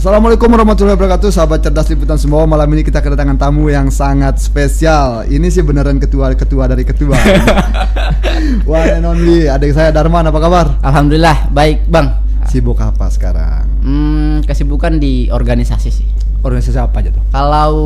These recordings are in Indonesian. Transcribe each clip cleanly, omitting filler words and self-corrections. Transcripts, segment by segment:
Assalamualaikum warahmatullahi wabarakatuh, sahabat cerdas liputan semua. Malam ini kita kedatangan tamu yang sangat spesial. Ini sih beneran ketua dari ketua. One and only, adik saya Darman, apa kabar? Alhamdulillah, baik bang. Sibuk apa sekarang? Kesibukan di organisasi sih. Organisasi apa aja tuh? Kalau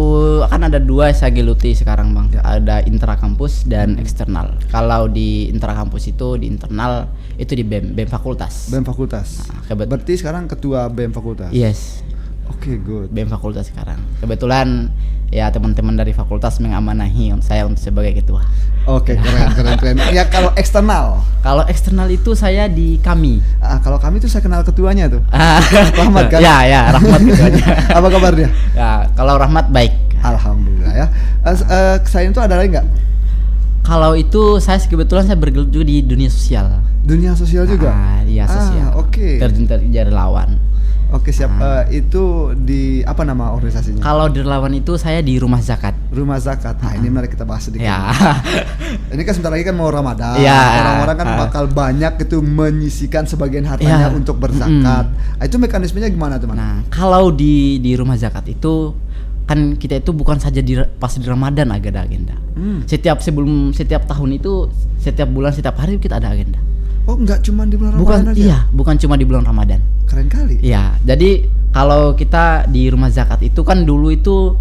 kan ada dua saya geluti sekarang bang, ada intrakampus dan eksternal. Kalau di intrakampus itu di internal itu di BEM fakultas. BEM fakultas. Nah, berarti sekarang ketua BEM fakultas. Yes. Oke, good. BEM fakultas sekarang. Kebetulan ya teman-teman dari fakultas mengamanahi saya untuk sebagai ketua. Oke, keren. Ya kalau eksternal. Kalau eksternal itu saya di kami. Kalau kami tuh saya kenal ketuanya tuh. Rahmat kan? Ya, Rahmat ketuanya. Apa kabar dia? Ya, kalau Rahmat baik. Alhamdulillah ya. Selain itu ada lagi nggak? Kalau itu saya kebetulan saya bergelut juga di dunia sosial. Dunia sosial juga? Iya sosial. Oke. Terjun jadi relawan. Oke, siap. Itu di apa nama organisasinya? Kalau di relawan itu saya di Rumah Zakat. Rumah Zakat. Nah, ini mari kita bahas sedikit. Ya. Ini kan sebentar lagi kan mau Ramadan. Ya. Orang-orang kan bakal banyak itu menyisikan sebagian hartanya untuk berzakat. Itu mekanismenya gimana, teman? Nah, kalau di Rumah Zakat itu kan kita itu bukan saja pas di Ramadan ada agenda. Setiap tahun itu setiap bulan setiap hari kita ada agenda. Oh, enggak cuma di bulan Ramadan aja? Iya, bukan cuma di bulan Ramadan. Keren kali. Iya, jadi kalau kita di Rumah Zakat itu kan dulu itu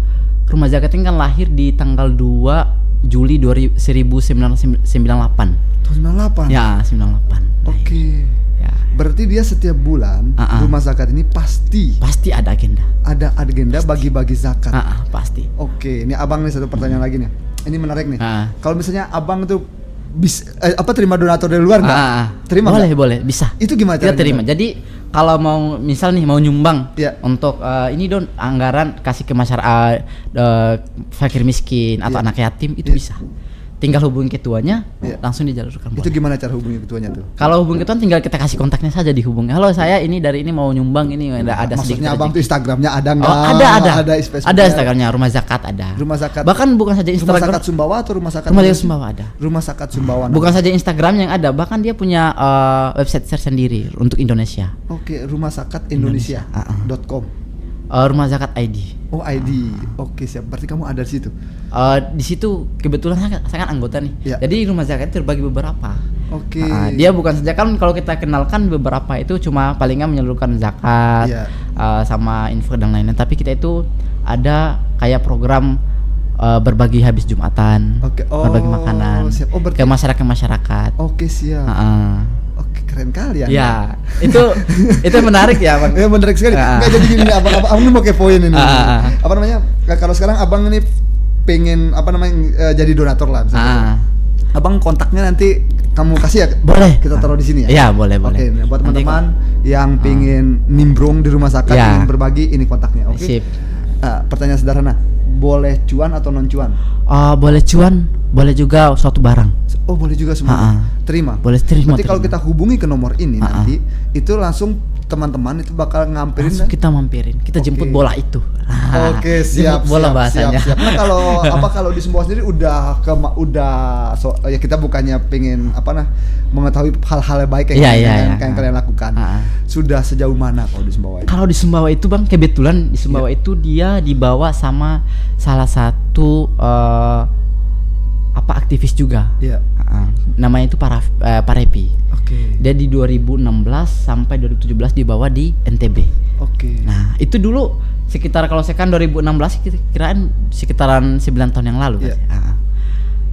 Rumah Zakat ini kan lahir di tanggal 2 Juli 1998. Tahun 98? Ya, 98. Oke. Ya. Berarti dia setiap bulan Rumah Zakat ini pasti ada agenda. Ada agenda bagi-bagi zakat. Pasti. Oke, ini abang nih satu pertanyaan lagi nih. Ini menarik nih. Kalau misalnya abang tuh terima donatur dari luar nggak? Terima? Boleh, bisa. Itu gimana caranya? Kita terima. Jadi kalau mau misal nih mau nyumbang untuk ini anggaran kasih ke masyarakat fakir miskin atau anak yatim itu bisa. Tinggal hubungi ketuanya, langsung dijalurkan. Itu gimana cara hubungi ketuanya tuh? Kalau hubungi ketuanya tinggal kita kasih kontaknya saja dihubungi. Halo, saya ini dari ini mau nyumbang ini ada sedikit. Maksudnya abang tuh Instagramnya ada nggak? Ada Instagramnya Rumah Zakat ada. Rumah Zakat. Bahkan bukan saja Instagram. Rumah Zakat Sumbawa atau Rumah Zakat? Rumah Zakat Sumbawa ada. Rumah Zakat Sumbawa. Bukan saja Instagram yang ada, bahkan dia punya website sendiri untuk Indonesia. Oke, Rumah Zakat Indonesia.com. Rumah Zakat ID. Oh, ID. Oke, siap. Berarti kamu ada di situ. Di situ kebetulan saya kan anggota nih. Jadi Rumah Zakat itu terbagi beberapa. Oke. Dia bukan saja kan kalau kita kenalkan beberapa itu cuma palingan menyalurkan zakat sama info dan lainnya. Tapi kita itu ada kayak program berbagi habis Jumatan, berbagi makanan ke masyarakat. Oke, siap. Oke, keren kali ya. Ya, itu menarik ya, Bang. Ya, menarik sekali. Enggak jadi gini, abang mau kepoin ini. Apa namanya? Kalau sekarang abang ini pengen jadi donatur lah misalnya. Abang kontaknya nanti kamu kasih ya? Boleh. Kita taruh di sini ya? Iya, boleh. Oke, buat teman-teman yang pengen nimbrung di Rumah Zakat, ingin berbagi, ini kontaknya. Oke. Sip. Pertanyaan sederhana. Boleh cuan atau non cuan? Boleh cuan, boleh juga suatu barang. Oh, boleh juga semua. Terima. Boleh terima. Berarti kalau kita hubungi ke nomor ini nanti itu langsung teman-teman itu bakal ngampirin. Langsung kita mampirin. Kita jemput bola itu. Oke, siap. Bola bahasanya. Siap. Nah, kalau di Sumbawa sendiri ya kita bukannya pengen mengetahui hal-hal baik yang kalian lakukan. Sudah sejauh mana kalau di Sumbawa itu? Kalau di Sumbawa itu, Bang, kebetulan di Sumbawa itu dia dibawa sama salah satu aktivis juga. Namanya itu Parepi. Oke. Dia di 2016 sampai 2017 dibawa di NTB. Oke. Nah, itu dulu sekitar kalau saya kan 2016 kiraan sekitaran 9 tahun yang lalu kan.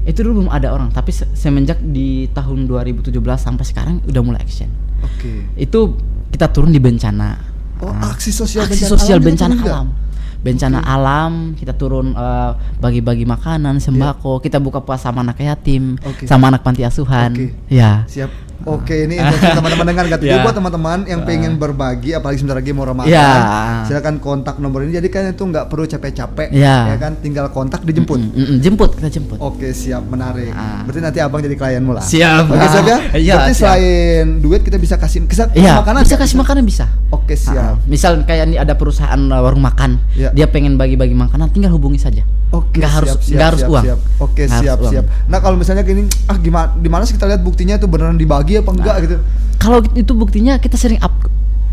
Itu dulu belum ada orang, tapi semenjak di tahun 2017 sampai sekarang udah mulai action. Oke. Itu kita turun di bencana. Aksi sosial bencana alam. Bencana alam, kita turun bagi-bagi makanan, sembako, kita buka puasa sama anak yatim, sama anak panti asuhan. Ya. Siap. Oke, ini teman-teman dengar nggak? Jadi buat teman-teman yang pengen berbagi, apalagi sebentar lagi mau Ramadan, silakan kontak nomor ini. Jadi kan itu nggak perlu capek-capek, ya kan? Tinggal kontak dijemput. Kita jemput. Oke, siap, menarik. Berarti nanti abang jadi klienmu lah. Siap. Oke, siap ya. Berarti selain duit kita bisa kasih makanan. Bisa kasih makanan bisa. Oke, siap. Misal kayak ini ada perusahaan warung makan, dia pengen bagi-bagi makanan, tinggal hubungi saja. Oke, nggak harus uang. Oke, siap. Nah, kalau misalnya gini, gimana sih kita lihat buktinya itu beneran dibagi apa enggak gitu? Kalau itu buktinya kita sering up.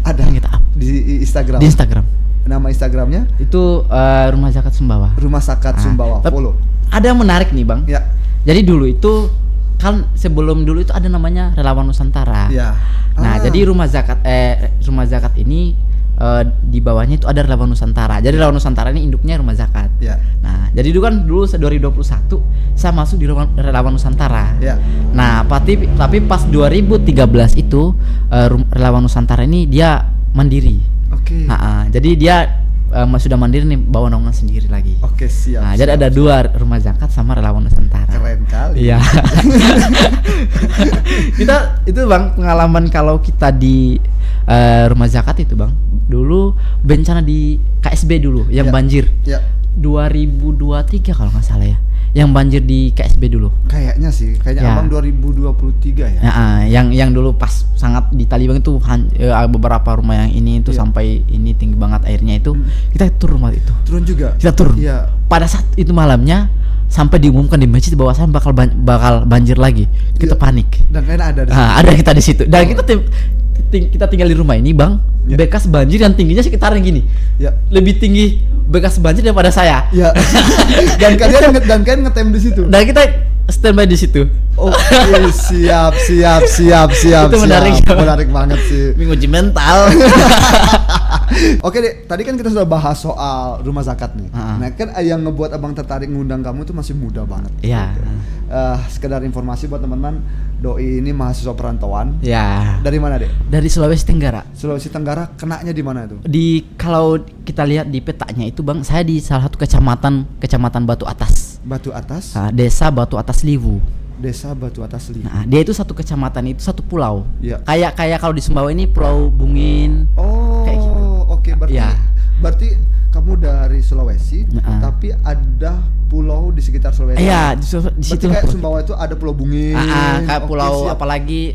Ada. Kita up di Instagram. Di Instagram. Nama Instagramnya? Itu Rumah Zakat Sumbawa. Rumah Zakat Sumbawa. Follow. Ada yang menarik nih Bang. Ya. Jadi dulu itu kan sebelum dulu itu ada namanya Relawan Nusantara. Ya. Nah, jadi Rumah Zakat ini di bawahnya itu ada Relawan Nusantara. Jadi Relawan Nusantara ini induknya Rumah Zakat. Ya. Nah, jadi dulu 2021 saya masuk di Relawan Nusantara. Ya. Nah, tapi pas 2013 itu Relawan Nusantara ini dia mandiri. Oke. Jadi dia sudah mandiri nih, bawa naungan sendiri lagi. Oke, siap. Nah, jadi ada dua, Rumah Zakat sama Relawan Nusantara. Keren kali. Iya. Itu Bang, pengalaman kalau kita di Rumah Zakat itu Bang. Dulu bencana di KSB dulu yang banjir. Ya. 2023 kalau nggak salah ya. Yang banjir di KSB dulu. Kayaknya sih, kayaknya Abang 2023 ya. Yang dulu pas sangat di Talibang itu beberapa rumah yang ini itu sampai ini tinggi banget airnya itu. Kita turun rumah itu. Turun juga. Kita turun. Iya. Pada saat itu malamnya sampai diumumkan di masjid bahwasan bakal banjir lagi. Kita panik. Dan kayaknya ada di situ. Ada kita di situ. Dan kita tinggal di rumah ini Bang. Bekas banjir yang tingginya sekitaran gini. Ya. Lebih tinggi bekas banjir daripada saya. Ya. Dan kalian ngetem di situ. Dan kita standby di situ. Oke, siap. Itu menarik banget sih. Menguji mental. Oke deh, tadi kan kita sudah bahas soal Rumah Zakat nih. Nah kan yang ngebuat Abang tertarik ngundang kamu itu masih muda banget. Iya. Sekedar informasi buat teman-teman, Doi ini mahasiswa perantauan. Ya. Dari mana deh? Dari Sulawesi Tenggara. Sulawesi Tenggara, kenanya di mana itu? Kalau kita lihat di petanya itu Bang, saya di salah satu kecamatan Batu Atas. Batu Atas? Desa Batu Atas Liwu. Desa Batu Atas Liwu. Nah, dia itu satu kecamatan, itu satu pulau. Ya. Kayak kalau di Sumbawa ini Pulau Bungin. Oh, kayak gitu. Oke, berarti kamu dari Sulawesi, tapi ada pulau di sekitar Sulawesi. Iya, di situ. Kayak Sumbawa itu ada Pulau Bungin. Kayak pulau apalagi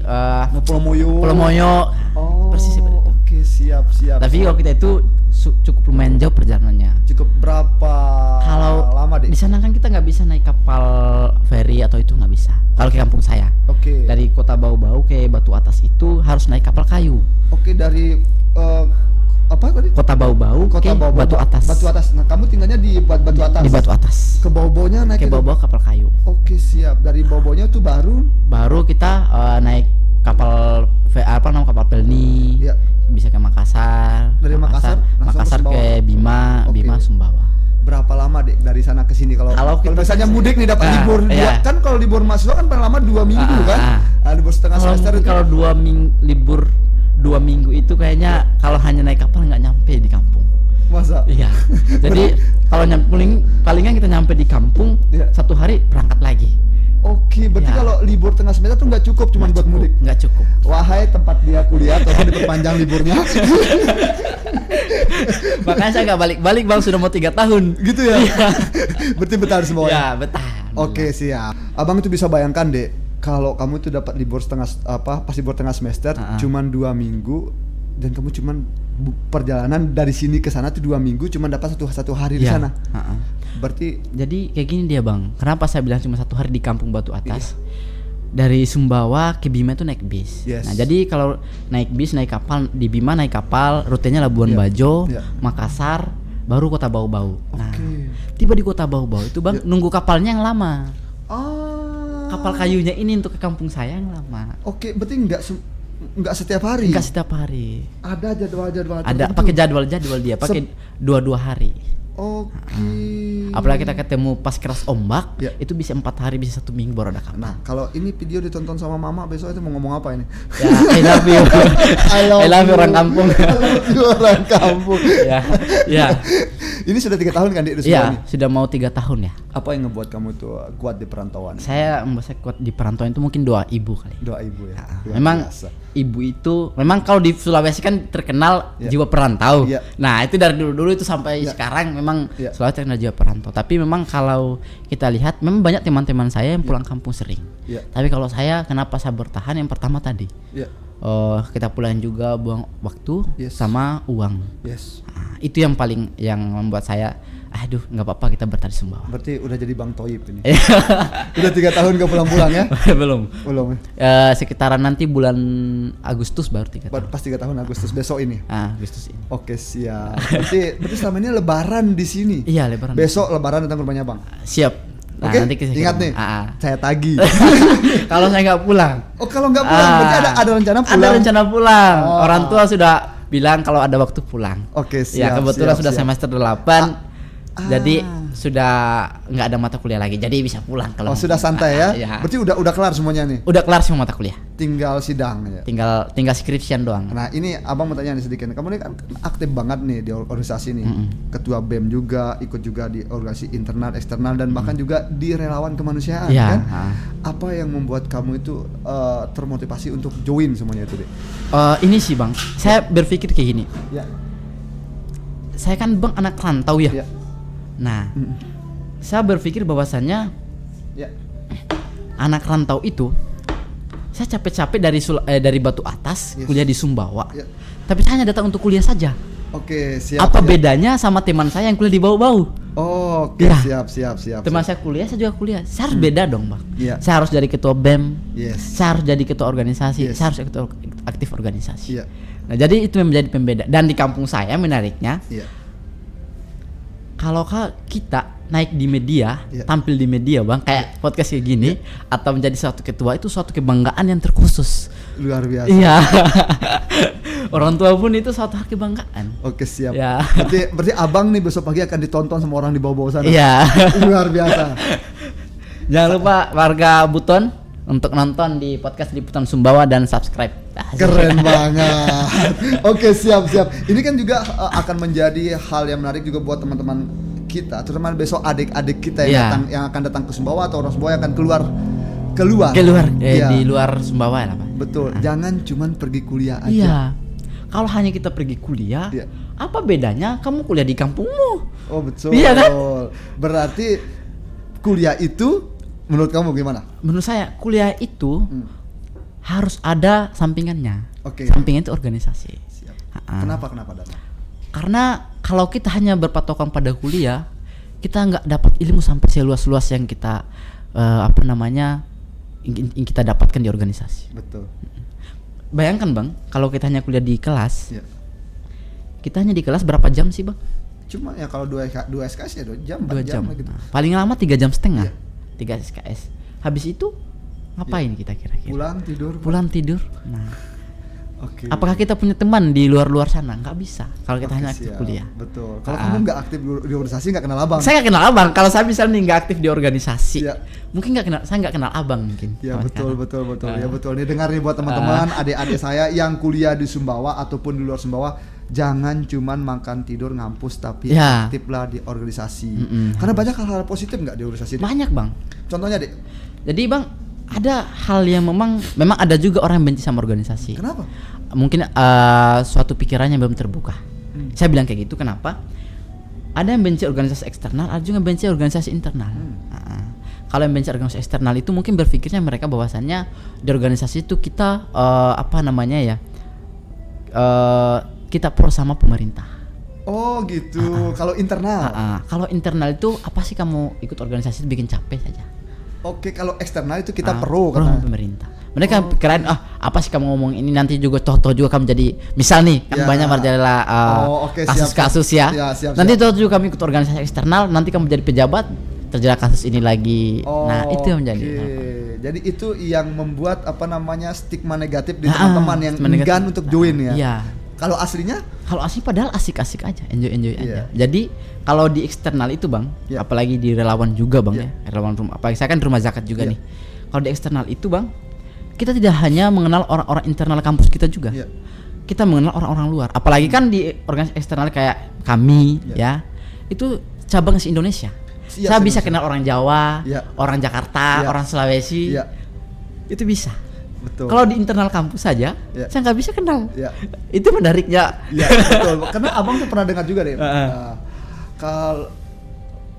Pulau Moyo. Pulau Moyo. Oh, persis seperti itu. Oke, siap. Tapi kalau kita itu cukup lumayan jauh perjalanannya. Cukup berapa lama deh? Di sana kan kita nggak bisa naik kapal feri atau itu nggak bisa. Kalau ke kampung saya. Oke. Dari kota Bau-Bau ke Batu Atas itu harus naik kapal kayu. Oke, dari apa tadi? Kota Bau-Bau ke Batu Atas. Batu Atas. Nah, kamu tinggalnya di Batu Atas. Di Batu Atas. Ke Bau-Baunya naik ke Bau-Bau kapal kayu. Oke, siap. Dari Bau-Baunya tuh baru kita naik kapal kapal pelni. Ya. Bisa ke Makassar. Dari Makassar ke Bima, Bima Sumbawa. Berapa lama deh dari sana ke sini kalau misalnya mudik nih dapat libur kan kalau libur mahasiswa kan paling lama 2 minggu kan? Libur setengah semester itu. Kalau 2 minggu libur 2 minggu itu kayaknya kalau hanya naik kapal nggak nyampe di kampung. Masa? Iya. Jadi kalau palingan kita nyampe di kampung 1 hari berangkat lagi. Oke, berarti kalau libur tengah semester tuh nggak cukup cuma buat mudik? Nggak cukup. Wahai tempat dia kuliah, tolong diperpanjang liburnya. Makanya saya nggak balik-balik Bang, sudah mau 3 tahun. Gitu ya? Berarti betah di Sumbawa? Ya, betah. Oke, siap. Abang itu bisa bayangkan deh, kalau kamu itu dapat libur pas libur tengah semester cuman 2 minggu dan kamu cuman perjalanan dari sini ke sana tuh 2 minggu cuman dapat satu hari di sana. Berarti jadi kayak gini dia Bang. Kenapa saya bilang cuma 1 hari di kampung Batu Atas? Dari Sumbawa ke Bima itu naik bis. Nah, jadi kalau naik bis, naik kapal di Bima, naik kapal rutenya Labuan Bajo, Makassar, baru kota Bau-Bau. Nah, tiba di kota Bau-Bau itu Bang, nunggu kapalnya yang lama. Kapal kayunya ini untuk ke kampung saya yang lama. Oke, berarti enggak setiap hari. Enggak setiap hari. Ada jadwal. Ada pakai jadwal dia, pakai 2 hari. Oke. Apalagi kita ketemu pas keras ombak, itu bisa 4 hari, bisa 1 minggu baru ada kapal. Nah, kalau ini video ditonton sama mama besok itu mau ngomong apa ini? Ya, I love you. I love you orang kampung. I love you orang kampung. Ya. Ini sudah 3 tahun kan, Dik? Iya, sudah mau 3 tahun ya. Apa yang ngebuat kamu tuh kuat di perantauan? Saya kuat di perantauan itu mungkin doa ibu kali. Doa ibu ya. Memang ibu itu memang kalau di Sulawesi kan terkenal jiwa perantau. Nah, itu dari dulu itu sampai sekarang memang Sulawesi terkenal jiwa perantau. Tapi memang kalau kita lihat memang banyak teman-teman saya yang pulang kampung sering. Tapi kalau saya kenapa saya bertahan, yang pertama tadi. Kita pulang juga buang waktu sama uang. Nah, itu yang paling yang membuat saya aduh nggak apa-apa kita bertahan di Sumbawa. Berarti udah jadi Bang Toyib ini. Udah 3 tahun gak pulang-pulang ya? Belum. Ya? Sekitaran nanti bulan Agustus baru 3 tahun. Pas 3 tahun Agustus besok ini. Agustus ini. Oke, siap. Berarti selama ini lebaran di sini. Iya, lebaran. Besok lebaran datang ke rumahnya Bang. Siap. Nah, Oke, nanti ingat nih, saya tagih. Kalau saya nggak pulang. Oh, kalau nggak pulang, berarti ada rencana pulang. Ada rencana pulang. Orang tua sudah bilang kalau ada waktu pulang. Oke, siap. Ya kebetulan sudah semester 8. Jadi sudah nggak ada mata kuliah lagi, jadi bisa pulang kalau. Sudah santai ya? Ya. Berarti udah kelar semuanya nih? Udah kelar semua mata kuliah. Tinggal sidang ya? Tinggal skripsian doang. Nah ini abang mau tanya nih sedikit. Kamu ini kan aktif banget nih di organisasi nih. Ketua BEM juga, ikut juga di organisasi internal, eksternal, dan bahkan juga di relawan kemanusiaan kan? Apa yang membuat kamu itu termotivasi untuk join semuanya itu deh? Ini sih Bang, saya berpikir kayak gini. Ya. Saya kan Bang anak rantau ya. Nah, saya berpikir bahwasannya anak rantau itu, saya capek-capek dari Batu Atas kuliah di Sumbawa, tapi saya hanya datang untuk kuliah saja. Oke, siap. Apa bedanya sama teman saya yang kuliah di Bau-Bau? Oh, oke, siap. Teman saya kuliah, saya juga kuliah. Saya harus beda dong, Bang. Saya harus jadi ketua BEM, saya harus jadi ketua organisasi, saya harus ketua aktif organisasi. Nah, jadi itu yang menjadi pembeda. Dan di kampung saya menariknya, kalau kita naik di media, tampil di media Bang, kayak podcast kayak gini, atau menjadi suatu ketua, itu suatu kebanggaan yang terkhusus. Luar biasa. Iya. Orang tua pun itu suatu hal kebanggaan. Oke, siap. Ya. Berarti abang nih besok pagi akan ditonton sama orang di bawah-bawah sana. Iya. Luar biasa. Jangan lupa warga Buton untuk nonton di podcast Liputan Sumbawa dan subscribe. Keren banget. Oke, siap. Ini kan juga akan menjadi hal yang menarik juga buat teman-teman kita, terutama besok adik-adik kita yang akan datang ke Sumbawa atau orang Sumbawa yang akan keluar di luar Sumbawa ya Pak. Betul. Jangan cuman pergi kuliah aja. Iya. Kalau hanya kita pergi kuliah, apa bedanya kamu kuliah di kampungmu? Oh, betul. Iya kan? Berarti kuliah itu menurut kamu gimana? Menurut saya kuliah itu harus ada sampingannya. Oke. Sampingan itu organisasi. Siap. Kenapa Dana? Karena kalau kita hanya berpatokan pada kuliah, kita nggak dapat ilmu sampai seluas-luas yang kita ingin kita dapatkan di organisasi. Betul. Bayangkan Bang, kalau kita hanya kuliah di kelas, kita hanya di kelas berapa jam sih Bang? Cuma ya kalau 2 SKS ya 2 jam, 4 jam gitu. Nah, paling lama 3 jam setengah. 3 SKS. Habis itu ngapain kita kira-kira? Pulang tidur. Nah, apakah kita punya teman di luar sana? Nggak bisa. Kalau kita hanya aktif kuliah. Betul. Kalau kamu nggak aktif di organisasi, nggak kenal abang. Saya nggak kenal abang. Kalau saya misalnya nggak aktif di organisasi, mungkin saya nggak kenal abang mungkin. Ya betul. Ya betul. Nih dengar nih buat teman-teman, adik-adik saya yang kuliah di Sumbawa ataupun di luar Sumbawa, jangan cuman makan tidur ngampus, tapi aktiflah di organisasi. Karena banyak hal-hal positif nggak di organisasi? Banyak Bang. Contohnya Dek. Jadi Bang, ada hal yang memang ada juga orang yang benci sama organisasi. Kenapa? Mungkin suatu pikirannya belum terbuka. Saya bilang kayak gitu kenapa? Ada yang benci organisasi eksternal, ada juga yang benci organisasi internal. Kalau yang benci organisasi eksternal itu mungkin berpikirnya mereka bahwasannya di organisasi itu kita kita pro sama pemerintah. Oh gitu. Kalau internal? Kalau internal itu apa sih kamu ikut organisasi itu bikin capek saja. Oke, kalau eksternal itu kita pro pemerintah. Mereka pikiran apa sih kamu ngomong ini, nanti juga toh juga kamu jadi misal nih kan banyak majalah kasus-kasus ya. Nanti toh juga kami ikut organisasi eksternal, nanti kamu jadi pejabat terjerat kasus ini lagi. Nah, itu yang menjadi. Jadi itu yang membuat stigma negatif di teman-teman yang enggan untuk join ya. Iya. Kalau aslinya? Kalau asli padahal asik-asik aja, enjoy aja. Jadi kalau di eksternal itu Bang, apalagi di relawan juga Bang ya, relawan rumah. Apalagi saya kan rumah zakat juga nih. Kalau di eksternal itu Bang, kita tidak hanya mengenal orang-orang internal kampus kita juga. Kita mengenal orang-orang luar. Apalagi kan di organisasi eksternal kayak kami itu cabang se-Indonesia. Saya bisa kenal orang Jawa, orang Jakarta, orang Sulawesi. Itu bisa. Betul. Kalau di internal kampus saja, saya nggak bisa kenal. Itu menariknya. Betul. Karena abang tuh pernah dengar juga deh. Kalau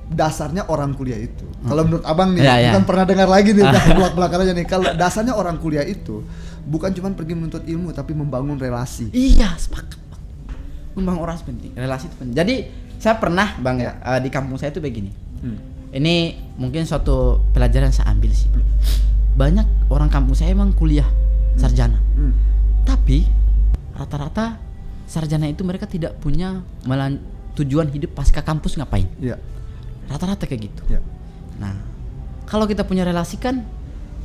dasarnya orang kuliah itu, kalau menurut abang nih, bukan pernah dengar lagi nih belak-belakannya nih. Kalau dasarnya orang kuliah itu bukan cuma pergi menuntut ilmu, tapi membangun relasi. Iya, sepakat. Membangun relasi penting. Relasi itu penting. Jadi Saya pernah Bang Ya. di kampung saya itu begini. Ini mungkin suatu pelajaran yang saya ambil sih. Banyak orang kampung saya emang kuliah sarjana. Tapi rata-rata sarjana itu mereka tidak punya tujuan hidup pasca kampus ngapain. Iya. Rata-rata kayak gitu. Iya. Nah, kalau kita punya relasi kan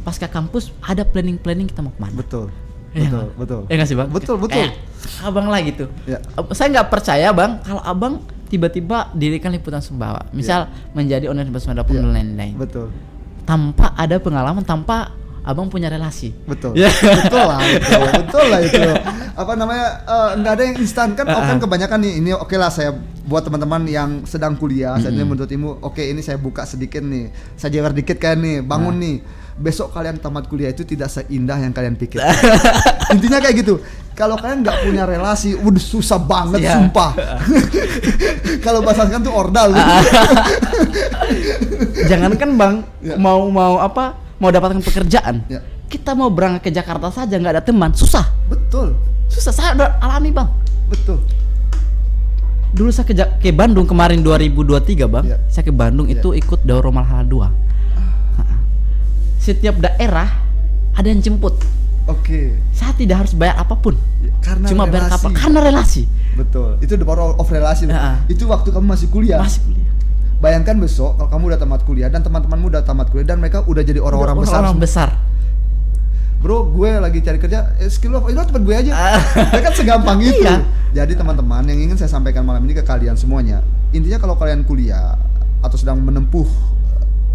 pasca kampus ada planning kita mau kemana. Betul. Iya, Betul. Ya nggak sih Bang? Betul. Kayak abang lah gitu. Ya. Saya nggak percaya Bang kalau abang tiba-tiba dirikan liputan Sumbawa, misal menjadi owner Sumbawa dan lain-lain. Betul. Tanpa ada pengalaman, tanpa abang punya relasi. Betul. Ya. Betul lah itu. Apa namanya? Nggak ada yang instan kan? Kan kebanyakan nih. Ini oke lah saya buat teman-teman yang sedang kuliah, saat ini menuntut ilmu. Oke, ini saya buka sedikit nih. Saya jewer dikit kan nih, bangun nih. Besok kalian tamat kuliah itu tidak seindah yang kalian pikir. Intinya kayak gitu. Kalau kalian nggak punya relasi, udah susah banget, sumpah. Kalau bahasanya tuh ordal. Jangankan Bang, mau dapatkan pekerjaan. Ya. Kita mau berangkat ke Jakarta saja nggak ada teman, susah. Betul. Susah, saya udah alami Bang. Betul. Dulu saya ke Bandung kemarin 2023 Bang. Ya. Saya ke Bandung itu ikut Daur Malhala 2. Setiap daerah ada yang jemput. Oke. Saya tidak harus bayar apapun. Karena cuma bayar relasi. kapal karena relasi. Betul. Itu the power of relasi. Itu waktu kamu masih kuliah. Bayangkan besok kalau kamu udah tamat kuliah dan teman-temanmu udah tamat kuliah dan mereka udah jadi orang-orang besar. Orang besar. Bro, gue lagi cari kerja, skill lo tempat gue aja. Ya kan segampang itu. Iya. Jadi teman-teman yang ingin saya sampaikan malam ini ke kalian semuanya, intinya kalau kalian kuliah atau sedang menempuh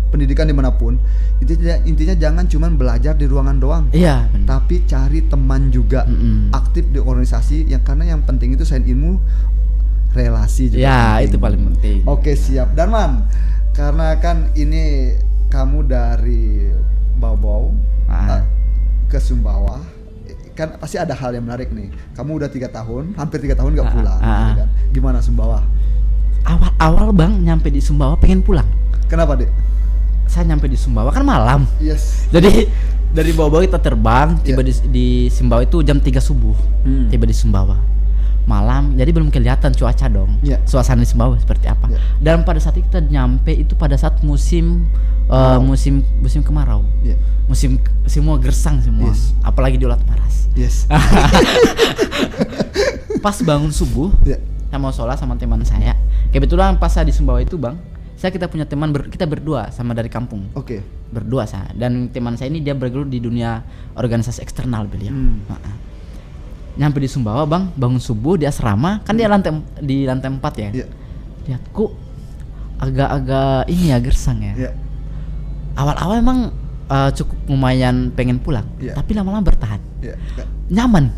pendidikan dimanapun, intinya jangan cuma belajar di ruangan doang. Iya. Bener. Tapi cari teman juga, aktif di organisasi yang karena yang penting itu selain ilmu, relasi juga. Ya, penting. itu paling penting. Oke, siap. Darman, karena kan ini kamu dari Bau-Bau ke Sumbawa, kan pasti ada hal yang menarik nih. Kamu udah 3 tahun, hampir 3 tahun nggak pulang, gitu kan? Gimana Sumbawa? Awal Bang nyampe di Sumbawa pengen pulang. Kenapa, Dek? Saya nyampe di Sumbawa kan malam. Yes. Jadi dari Bau-Bau kita terbang, tiba di Sumbawa itu jam 3 subuh. Tiba di Sumbawa. Malam, jadi belum kelihatan cuaca dong. Suasana di Sumbawa seperti apa. Dan pada saat itu kita nyampe itu pada saat musim kemarau. Musim semua gersang semua. Apalagi di Ulat Maras. Yes. Pas bangun subuh, saya mau sholat sama teman saya. Kebetulan pas saya di Sumbawa itu Bang, kita punya teman kita berdua sama dari kampung. Oke. Berdua saya dan teman saya ini dia bergelut di dunia organisasi eksternal beliau. Nyampe di Sumbawa Bang, bangun subuh di asrama, kan dia di lantai 4 ya. Lihat kok agak-agak ini ya gersang ya. Awal-awal emang cukup lumayan pengen pulang, tapi lama-lama bertahan. Nyaman.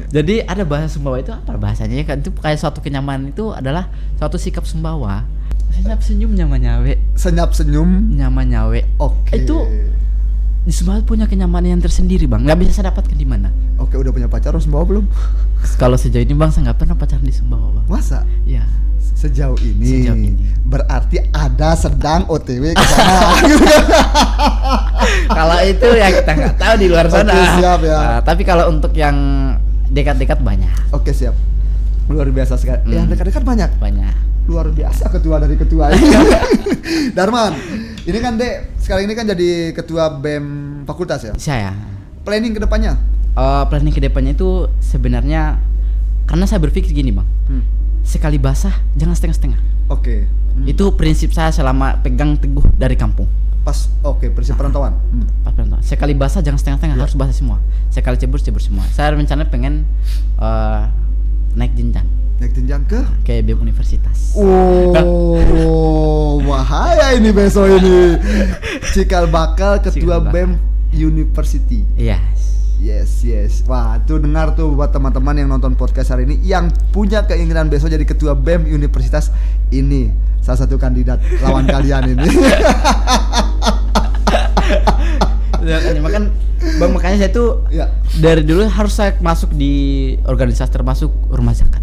Jadi ada bahasa Sumbawa itu apa bahasanya kan, itu kayak suatu kenyamanan itu adalah suatu sikap Sumbawa. Senyap senyum nyaman nyawe. Senyap senyum nyaman nyawe. Oke. Itu di Sumbawa punya kenyamanan yang tersendiri Bang. Nggak bisa saya dapatkan di mana. Oke, udah punya pacar di Sumbawa belum? Kalau sejauh ini Bang saya nggak pernah pacaran di Sumbawa Bang. Masa? Iya. Sejauh ini berarti ada sedang OTW ke sana. Kalau itu ya kita nggak tahu di luar sana. Oke, siap ya. Tapi kalau untuk yang dekat-dekat banyak. Oke, siap. Luar biasa sekali. Yang dekat-dekat banyak. Luar biasa ketua dari ketua ini. Darman, ini kan Dek, sekarang ini kan jadi ketua BEM fakultas ya? Saya. Planning ke depannya? Planning ke depannya itu sebenarnya karena saya berpikir gini Bang. Sekali basah jangan setengah-setengah. Oke. Itu prinsip saya selama pegang teguh dari kampung. Prinsip perantauan. Pas perantauan. Sekali basah jangan setengah-setengah, harus basah semua. Sekali cebur semua. Saya rencananya pengen naik jenjang ke BEM Universitas. Bahaya ini besok ini. Cikal bakal ketua BEM University. Yes. Wah, tuh dengar tuh buat teman-teman yang nonton podcast hari ini yang punya keinginan besok jadi ketua BEM Universitas, ini salah satu kandidat lawan kalian ini. Makanya saya tuh dari dulu harus saya masuk di organisasi termasuk rumah zakat.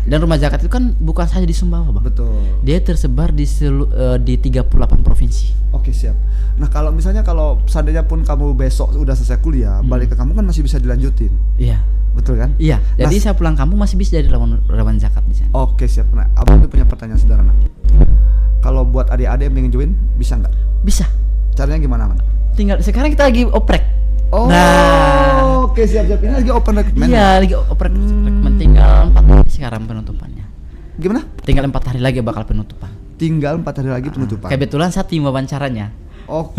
Dan rumah zakat itu kan bukan saja di Sumbawa Bang. Betul. Dia tersebar di 38 provinsi. Oke, siap. Nah, kalau seandainya pun kamu besok udah selesai kuliah, balik ke kamu kan masih bisa dilanjutin. Iya. betul kan? Iya. Jadi saya pulang kampung masih bisa jadi relawan zakat di sana. Oke, siap. Nah, abang tuh punya pertanyaan sederhana. Kalau buat adik-adik yang pengen join, bisa nggak? Bisa. Caranya gimana, Man? Tinggal sekarang kita lagi oprek. Oh, nah, oke, siap-siap. Ini lagi open recruitment. Iya, lagi oprek recruitment. Tinggal 4 hari sekarang penutupannya. Gimana? Tinggal 4 hari lagi bakal penutupan. Tinggal 4 hari lagi penutupan. Kebetulan saya tim wawancaranya. Oke,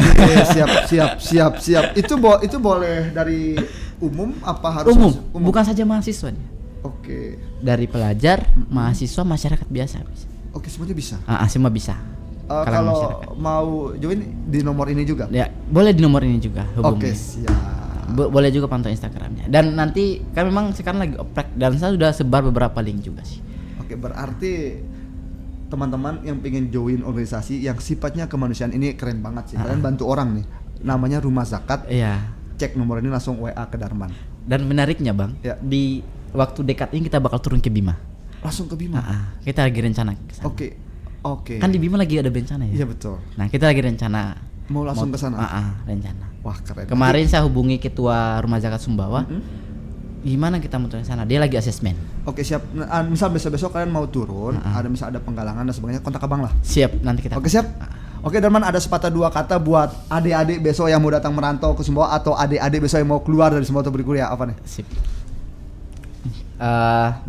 siap. Itu boleh dari umum apa harus Umum, bukan saja mahasiswanya. Oke. Dari pelajar, mahasiswa, masyarakat biasa. Oke, semuanya bisa. Semua bisa. Kalau masyarakat. mau join di nomor ini juga? Ya, boleh di nomor ini juga hubungi. Oke, siap. Boleh juga pantau Instagramnya. Dan nanti kan memang sekarang lagi oprek dan saya sudah sebar beberapa link juga sih. Oke, berarti teman-teman yang pengen join organisasi yang sifatnya kemanusiaan ini keren banget sih. Kalian bantu orang nih. Namanya Rumah Zakat. Iya. Cek nomor ini langsung WA ke Darman. Dan menariknya, Bang, ya. di waktu dekat ini kita bakal turun ke Bima. Langsung ke Bima. Kita lagi rencana ke sana. Oke. Kan di Bima lagi ada bencana ya? Iya, betul. Nah, kita lagi rencana mau langsung ke sana. Rencana. Wah, keren. Kemarin saya hubungi ketua Rumah Zakat Sumbawa. Gimana kita mau turun ke sana? Dia lagi asesmen. Oke, siap. Misal besok kalian mau turun, ada penggalangan dan sebagainya, kontak Abang lah. Siap, nanti kita. Oke, siap. Oke, Darman, ada sepatah dua kata buat adik-adik besok yang mau datang merantau ke Sumbawa atau adik-adik besok yang mau keluar dari Sumbawa untuk berkuliah, apa nih? Sip.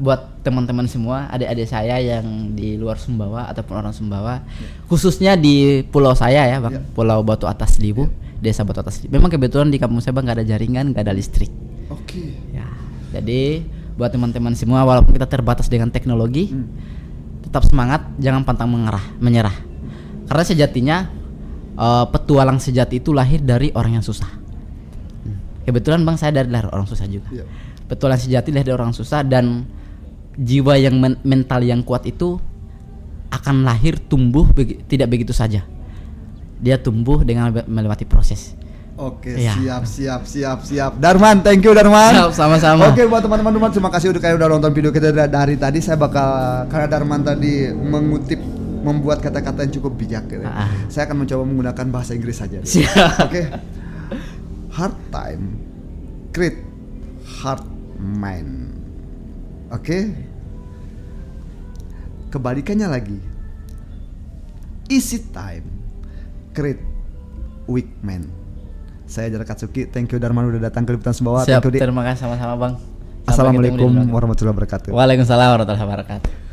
Buat teman-teman semua, adik-adik saya yang di luar Sumbawa ataupun orang Sumbawa, khususnya di pulau saya ya, Bang, Pulau Batu Atas Libu, Desa Batu Atas Libu. Memang kebetulan di kampung saya, Bang, nggak ada jaringan, nggak ada listrik. Oke. Ya, jadi buat teman-teman semua, walaupun kita terbatas dengan teknologi, tetap semangat, jangan pantang menyerah. Karena sejatinya petualang sejati itu lahir dari orang yang susah. Kebetulan, Bang, saya dari orang susah juga. Petualang sejati lahir dari orang susah, dan jiwa yang mental yang kuat itu akan lahir tumbuh tidak begitu saja. Dia tumbuh dengan melewati proses. Oke, siap. Darman, thank you Darman. Sama-sama. Oke, buat teman-teman terima kasih udah nonton video kita dari tadi. Saya bakal, karena Darman tadi membuat kata-kata yang cukup bijak gitu. Saya akan mencoba menggunakan bahasa Inggris saja. Oke. Hard time create hard mind. Oke. Kebalikannya lagi. Easy time create weak man. Saya Jarod Katsuki. Thank you Darman udah datang ke Liputan Sumbawa. Siap, terima kasih sama-sama, Bang. Assalamualaikum warahmatullahi wabarakatuh. Waalaikumsalam warahmatullahi wabarakatuh.